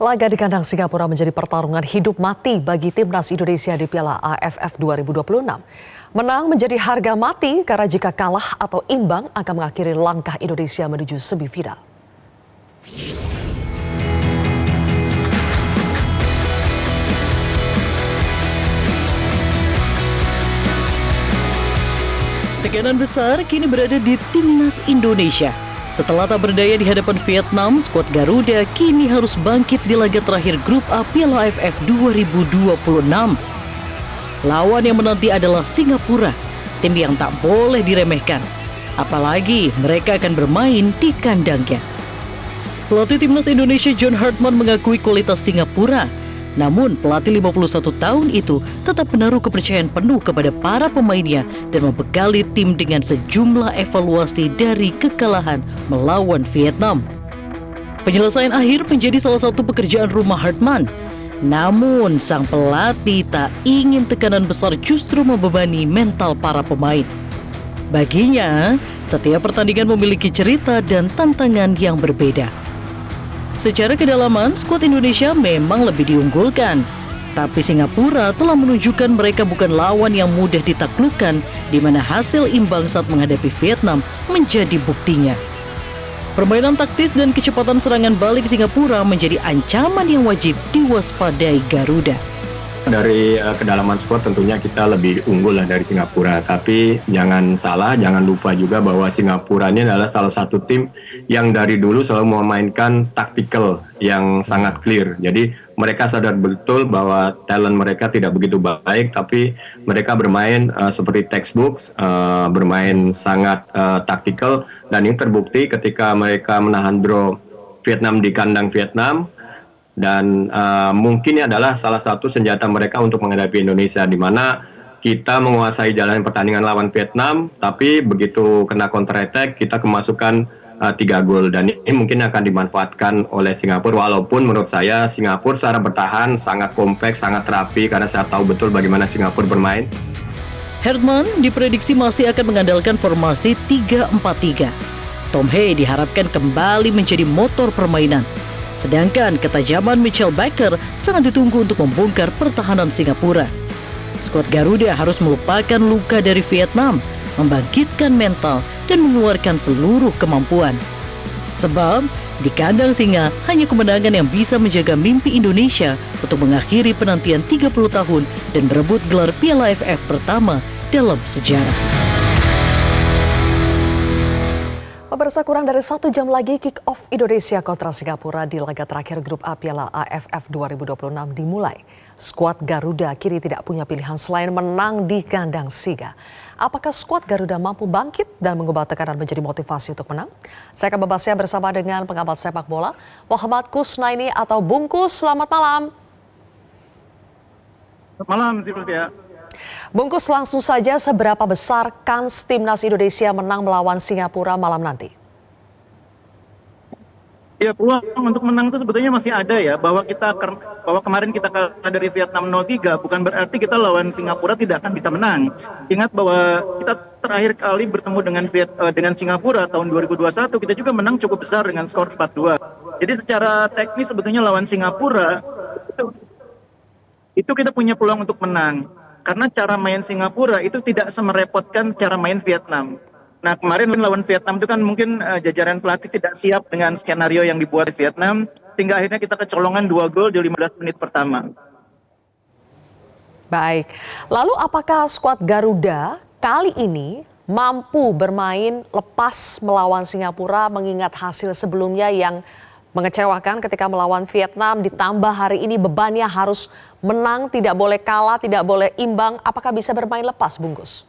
Laga di kandang Singapura menjadi pertarungan hidup mati bagi timnas Indonesia di Piala AFF 2026. Menang menjadi harga mati karena jika kalah atau imbang akan mengakhiri langkah Indonesia menuju semifinal. Tekanan besar kini berada di timnas Indonesia. Setelah tak berdaya di hadapan Vietnam, skuad Garuda kini harus bangkit di laga terakhir Grup A Piala AFF 2026. Lawan yang menanti adalah Singapura, tim yang tak boleh diremehkan. Apalagi mereka akan bermain di kandangnya. Pelatih timnas Indonesia John Hartman mengakui kualitas Singapura. Namun pelatih 51 tahun itu tetap menaruh kepercayaan penuh kepada para pemainnya dan membekali tim dengan sejumlah evaluasi dari kekalahan melawan Vietnam. Penyelesaian akhir menjadi salah satu pekerjaan rumah Hartman. Namun sang pelatih tak ingin tekanan besar justru membebani mental para pemain. Baginya, setiap pertandingan memiliki cerita dan tantangan yang berbeda. Secara kedalaman, skuad Indonesia memang lebih diunggulkan. Tapi Singapura telah menunjukkan mereka bukan lawan yang mudah ditaklukkan, di mana hasil imbang saat menghadapi Vietnam menjadi buktinya. Permainan taktis dan kecepatan serangan balik Singapura menjadi ancaman yang wajib diwaspadai Garuda. Dari kedalaman skuad tentunya kita lebih unggul lah dari Singapura. Tapi jangan salah, jangan lupa juga bahwa Singapura ini adalah salah satu tim yang dari dulu selalu memainkan taktikal yang sangat clear. Jadi mereka sadar betul bahwa talent mereka tidak begitu baik, tapi mereka bermain seperti textbook, bermain sangat taktikal. Dan ini terbukti ketika mereka menahan draw Vietnam di kandang Vietnam. Dan mungkin ini adalah salah satu senjata mereka untuk menghadapi Indonesia, di mana kita menguasai jalan pertandingan lawan Vietnam, tapi begitu kena counter attack kita kemasukan 3 gol, dan ini mungkin akan dimanfaatkan oleh Singapura. Walaupun menurut saya Singapura secara bertahan sangat kompleks, sangat rapi, karena saya tahu betul bagaimana Singapura bermain. Hartman diprediksi masih akan mengandalkan formasi 3-4-3. Tom Hei diharapkan kembali menjadi motor permainan. Sedangkan ketajaman Mitchell Baker sangat ditunggu untuk membongkar pertahanan Singapura. Skuad Garuda harus melupakan luka dari Vietnam, membangkitkan mental, dan mengeluarkan seluruh kemampuan. Sebab di kandang Singa hanya kemenangan yang bisa menjaga mimpi Indonesia untuk mengakhiri penantian 30 tahun dan berebut gelar Piala AFF pertama dalam sejarah. Pemirsa, kurang dari 1 jam lagi kick-off Indonesia kontra Singapura di laga terakhir Grup A Piala AFF 2026 dimulai. Skuad Garuda kini tidak punya pilihan selain menang di kandang Singa. Apakah skuad Garuda mampu bangkit dan mengubah tekanan menjadi motivasi untuk menang? Saya akan membahasnya bersama dengan pengamat sepak bola, Muhammad Kusnaini atau Bungkus. Selamat malam. Selamat malam, Sylvia. Bungkus, langsung saja seberapa besar kans timnas Indonesia menang melawan Singapura malam nanti? Ya, peluang untuk menang itu sebetulnya masih ada ya, bahwa kemarin kita kalah dari Vietnam 0-3 bukan berarti kita lawan Singapura tidak akan bisa menang. Ingat bahwa kita terakhir kali bertemu dengan Singapura tahun 2021, kita juga menang cukup besar dengan skor 4-2. Jadi secara teknis sebetulnya lawan Singapura itu kita punya peluang untuk menang. Karena cara main Singapura itu tidak semerepotkan cara main Vietnam. Nah, kemarin lawan Vietnam itu kan mungkin jajaran pelatih tidak siap dengan skenario yang dibuat di Vietnam, sehingga akhirnya kita kecolongan 2 gol di 15 menit pertama. Baik, lalu apakah skuad Garuda kali ini mampu bermain lepas melawan Singapura mengingat hasil sebelumnya yang mengecewakan ketika melawan Vietnam, ditambah hari ini bebannya harus menang, tidak boleh kalah, tidak boleh imbang. Apakah bisa bermain lepas, Bungkus?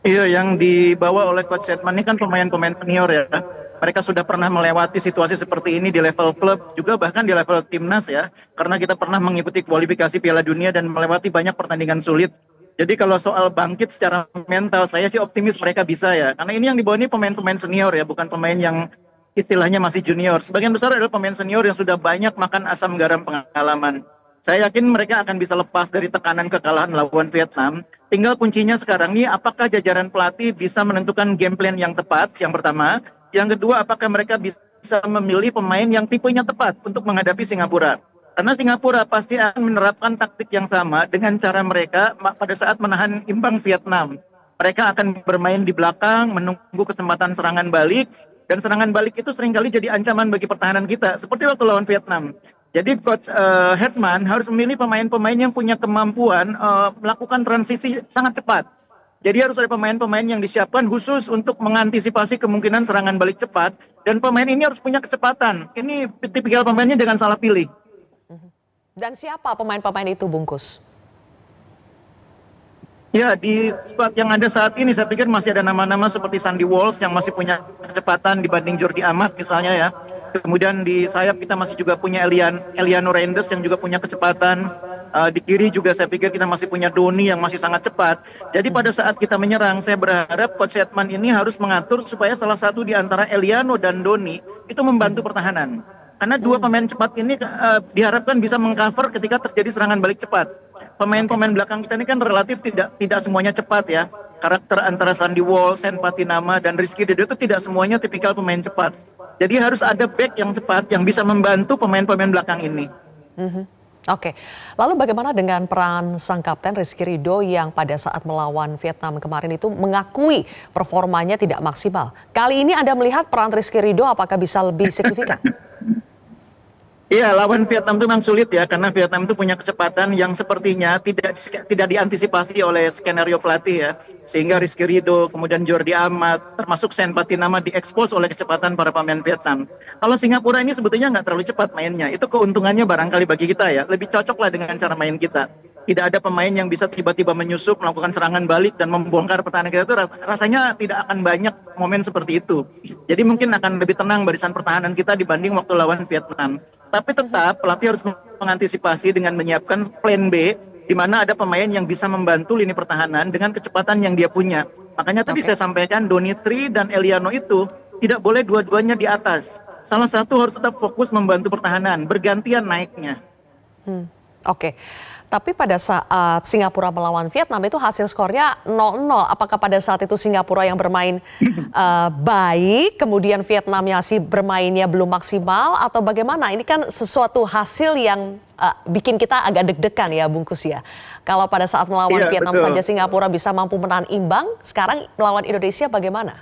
Iya, yang dibawa oleh Coach Hartman ini kan pemain-pemain senior ya. Mereka sudah pernah melewati situasi seperti ini di level klub, juga bahkan di level timnas ya. Karena kita pernah mengikuti kualifikasi Piala Dunia dan melewati banyak pertandingan sulit. Jadi kalau soal bangkit secara mental, saya sih optimis mereka bisa ya. Karena ini yang dibawa ini pemain-pemain senior ya, bukan pemain yang istilahnya masih junior. Sebagian besar adalah pemain senior yang sudah banyak makan asam garam pengalaman. Saya yakin mereka akan bisa lepas dari tekanan kekalahan lawan Vietnam. Tinggal kuncinya sekarang ini apakah jajaran pelatih bisa menentukan game plan yang tepat, yang pertama. Yang kedua, apakah mereka bisa bisa memilih pemain yang tipenya tepat untuk menghadapi Singapura. Karena Singapura pasti akan menerapkan taktik yang sama dengan cara mereka pada saat menahan imbang Vietnam. Mereka akan bermain di belakang, menunggu kesempatan serangan balik, dan serangan balik itu seringkali jadi ancaman bagi pertahanan kita, seperti waktu lawan Vietnam. Jadi Coach Herman harus memilih pemain-pemain yang punya kemampuan melakukan transisi sangat cepat. Jadi harus ada pemain-pemain yang disiapkan khusus untuk mengantisipasi kemungkinan serangan balik cepat, dan pemain ini harus punya kecepatan. Ini tipikal pemainnya jangan salah pilih. Dan siapa pemain-pemain itu, Bungkus? Ya, di squad yang ada saat ini saya pikir masih ada nama-nama seperti Sandy Walsh yang masih punya kecepatan dibanding Jordi Amat misalnya ya. Kemudian di sayap kita masih juga punya Eliano Reinders yang juga punya kecepatan. Di kiri juga saya pikir kita masih punya Doni yang masih sangat cepat. Jadi pada saat kita menyerang, saya berharap Coach Edman ini harus mengatur supaya salah satu di antara Eliano dan Doni itu membantu pertahanan. Karena dua pemain cepat ini diharapkan bisa mengcover ketika terjadi serangan balik cepat. Pemain-pemain belakang kita ini kan relatif tidak semuanya cepat ya. Karakter antara Sandy Walsh, Sen Patinama, dan Rizky Ridho itu tidak semuanya tipikal pemain cepat. Jadi harus ada back yang cepat yang bisa membantu pemain-pemain belakang ini. Oke, lalu bagaimana dengan peran sang kapten Rizky Ridho yang pada saat melawan Vietnam kemarin itu mengakui performanya tidak maksimal. Kali ini Anda melihat peran Rizky Ridho apakah bisa lebih signifikan? Iya, lawan Vietnam itu memang sulit ya, karena Vietnam itu punya kecepatan yang sepertinya tidak diantisipasi oleh skenario pelatih ya. Sehingga Rizky Ridho, kemudian Jordi Amat, termasuk Sen Patinama diekspos oleh kecepatan para pemain Vietnam. Kalau Singapura ini sebetulnya nggak terlalu cepat mainnya, itu keuntungannya barangkali bagi kita ya, lebih cocok lah dengan cara main kita. Tidak ada pemain yang bisa tiba-tiba menyusup, melakukan serangan balik dan membongkar pertahanan kita itu rasanya tidak akan banyak momen seperti itu. Jadi mungkin akan lebih tenang barisan pertahanan kita dibanding waktu lawan Vietnam. Tapi tetap pelatih harus mengantisipasi dengan menyiapkan plan B, di mana ada pemain yang bisa membantu lini pertahanan dengan kecepatan yang dia punya. Makanya tadi saya sampaikan Donitri dan Eliano itu tidak boleh dua-duanya di atas. Salah satu harus tetap fokus membantu pertahanan, bergantian naiknya. Oke. Tapi pada saat Singapura melawan Vietnam itu hasil skornya 0-0. Apakah pada saat itu Singapura yang bermain baik, kemudian Vietnam yang masih bermainnya belum maksimal, atau bagaimana? Ini kan sesuatu hasil yang bikin kita agak deg-degan ya, Bungkus ya. Kalau pada saat melawan Vietnam betul saja Singapura bisa mampu menahan imbang, sekarang melawan Indonesia bagaimana?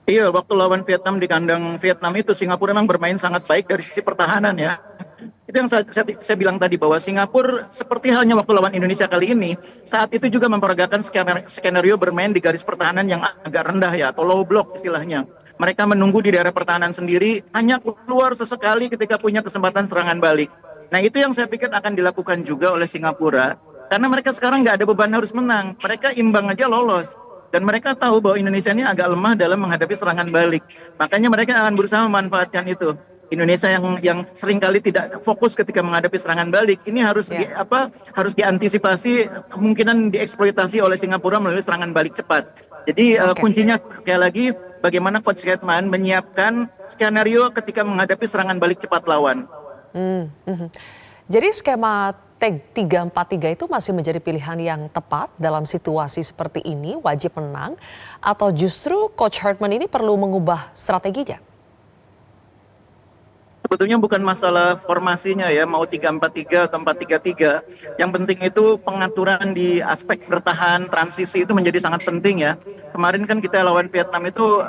Iya, waktu lawan Vietnam di kandang Vietnam itu Singapura memang bermain sangat baik dari sisi pertahanan ya. Itu yang saya bilang tadi, bahwa Singapura seperti halnya waktu lawan Indonesia kali ini, saat itu juga memperagakan skenario bermain di garis pertahanan yang agak rendah ya, atau low block istilahnya. Mereka menunggu di daerah pertahanan sendiri, hanya keluar sesekali ketika punya kesempatan serangan balik. Nah itu yang saya pikir akan dilakukan juga oleh Singapura, karena mereka sekarang nggak ada beban harus menang, mereka imbang aja lolos. Dan mereka tahu bahwa Indonesia ini agak lemah dalam menghadapi serangan balik. Makanya mereka akan berusaha memanfaatkan itu. Indonesia yang seringkali tidak fokus ketika menghadapi serangan balik, ini harus harus diantisipasi, kemungkinan dieksploitasi oleh Singapura melalui serangan balik cepat. Jadi kuncinya sekali lagi bagaimana Coach Edman menyiapkan skenario ketika menghadapi serangan balik cepat lawan. Jadi skema 3-4-3 itu masih menjadi pilihan yang tepat dalam situasi seperti ini, wajib menang, atau justru Coach Herman ini perlu mengubah strateginya? Sebetulnya bukan masalah formasinya ya, mau 3-4-3 atau 4-3-3. Yang penting itu pengaturan di aspek bertahan, transisi itu menjadi sangat penting ya. Kemarin kan kita lawan Vietnam itu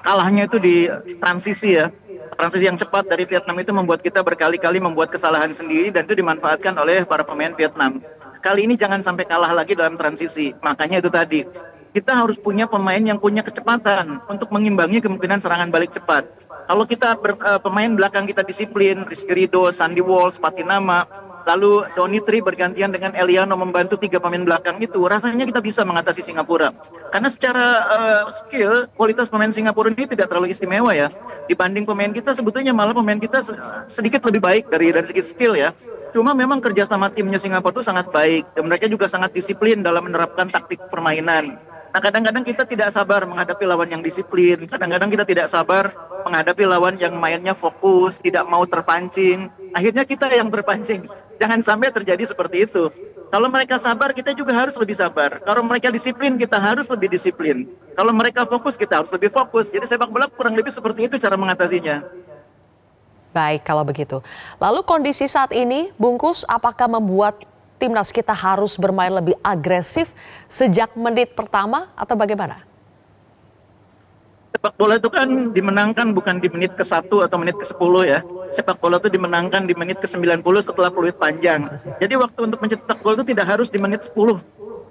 kalahnya itu di transisi ya. Transisi yang cepat dari Vietnam itu membuat kita berkali-kali membuat kesalahan sendiri, dan itu dimanfaatkan oleh para pemain Vietnam. Kali ini jangan sampai kalah lagi dalam transisi. Makanya itu tadi, kita harus punya pemain yang punya kecepatan untuk mengimbangi kemungkinan serangan balik cepat. Kalau kita pemain belakang kita disiplin, Rizky Ridho, Sandy Walsh, Patinama, lalu Donitri bergantian dengan Eliano membantu tiga pemain belakang itu, rasanya kita bisa mengatasi Singapura. Karena secara skill, kualitas pemain Singapura ini tidak terlalu istimewa ya. Dibanding pemain kita, sebetulnya malah pemain kita sedikit lebih baik dari segi skill ya. Cuma memang kerjasama timnya Singapura itu sangat baik, dan mereka juga sangat disiplin dalam menerapkan taktik permainan. Nah kadang-kadang kita tidak sabar menghadapi lawan yang disiplin, kadang-kadang kita tidak sabar menghadapi lawan yang mainnya fokus, tidak mau terpancing. Akhirnya kita yang terpancing. Jangan sampai terjadi seperti itu. Kalau mereka sabar, kita juga harus lebih sabar. Kalau mereka disiplin, kita harus lebih disiplin. Kalau mereka fokus, kita harus lebih fokus. Jadi sepak bola kurang lebih seperti itu cara mengatasinya. Baik kalau begitu. Lalu kondisi saat ini, Bungkus, apakah membuat timnas kita harus bermain lebih agresif sejak menit pertama atau bagaimana? Sepak bola itu kan dimenangkan bukan di menit ke-1 atau menit ke-10 ya. Sepak bola itu dimenangkan di menit ke-90 setelah peluit panjang. Jadi waktu untuk mencetak gol itu tidak harus di menit 10,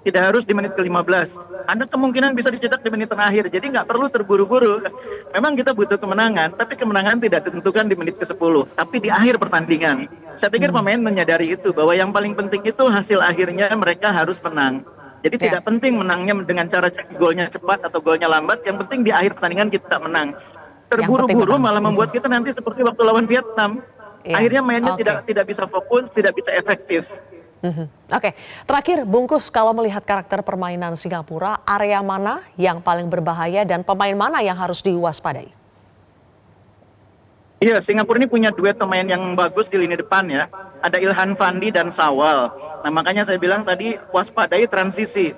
tidak harus di menit ke-15. Ada kemungkinan bisa dicetak di menit terakhir, jadi nggak perlu terburu-buru. Memang kita butuh kemenangan, tapi kemenangan tidak ditentukan di menit ke-10, tapi di akhir pertandingan. Saya pikir pemain menyadari itu, bahwa yang paling penting itu hasil akhirnya mereka harus menang. Jadi tidak penting menangnya dengan cara golnya cepat atau golnya lambat, yang penting di akhir pertandingan kita menang. Terburu-buru malah membuat kita nanti seperti waktu lawan Vietnam. Akhirnya mainnya tidak bisa fokus, tidak bisa efektif. Oke, terakhir Bungkus, kalau melihat karakter permainan Singapura, area mana yang paling berbahaya dan pemain mana yang harus diwaspadai? Iya, Singapura ini punya duet pemain yang bagus di lini depan ya. Ada Ilhan Fandi dan Sawal. Nah makanya saya bilang tadi waspadai transisi.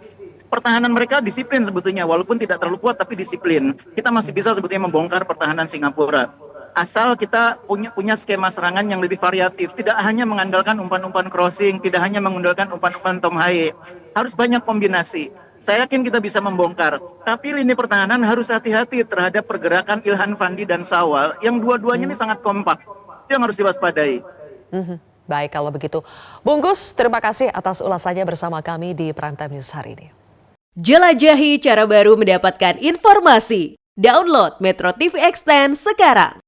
Pertahanan mereka disiplin sebetulnya, walaupun tidak terlalu kuat tapi disiplin. Kita masih bisa sebetulnya membongkar pertahanan Singapura. Asal kita punya skema serangan yang lebih variatif. Tidak hanya mengandalkan umpan-umpan crossing, tidak hanya mengandalkan umpan-umpan Tom Haye. Harus banyak kombinasi. Saya yakin kita bisa membongkar. Tapi lini pertahanan harus hati-hati terhadap pergerakan Ilhan Fandi dan Sawal. Yang dua-duanya ini sangat kompak. Itu yang harus diwaspadai. Baik kalau begitu. Bungkus, terima kasih atas ulasannya bersama kami di Prime Time News hari ini. Jelajahi cara baru mendapatkan informasi. Download Metro TV Extend sekarang.